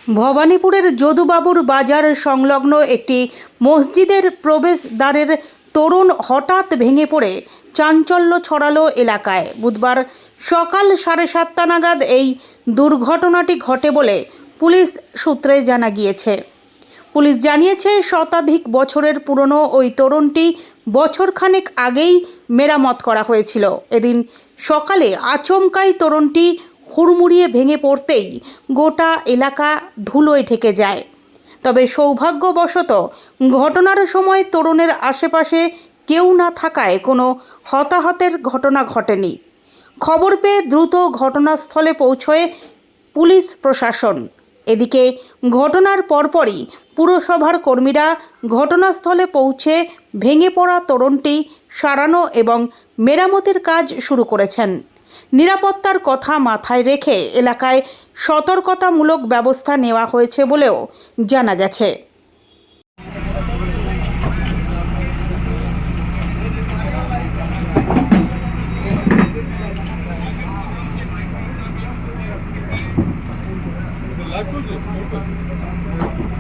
ভবানীপুরের যদুবাবুর বাজার সংলগ্ন একটি মসজিদের প্রবেশদ্বারের তোরণ হঠাৎ ভেঙে পড়ে চাঞ্চল্য ছড়ালো এলাকায়। বুধবার সকাল 7:30 নাগাদ এই দুর্ঘটনাটি ঘটে বলে পুলিশ সূত্রে জানা গিয়েছে। পুলিশ জানিয়েছে, শতাধিক বছরের পুরনো ওই তোরণটি বছরখানেক আগেই মেরামত করা হয়েছিল। এদিন সকালে আচমকাই তোরণটি হুড়মুড়িয়ে ভেঙে পড়তেই গোটা এলাকা ধুলোয় ঢেকে যায়। তবে সৌভাগ্যবশত ঘটনার সময় তোরণের আশেপাশে কেউ না থাকায় কোনো হতাহতের ঘটনা ঘটেনি। খবর পেয়ে দ্রুত ঘটনাস্থলে পৌঁছয় পুলিশ প্রশাসন। এদিকে ঘটনার পরপরই পুরসভার কর্মীরা ঘটনাস্থলে পৌঁছে ভেঙে পড়া তোরণটি সারানো এবং মেরামতের কাজ শুরু করেছেন। নিরাপত্তার কথা মাথায় রেখে এলাকায় সতর্কতামূলক ব্যবস্থা নেওয়া হয়েছে বলেও জানা গেছে। লাইভ করছে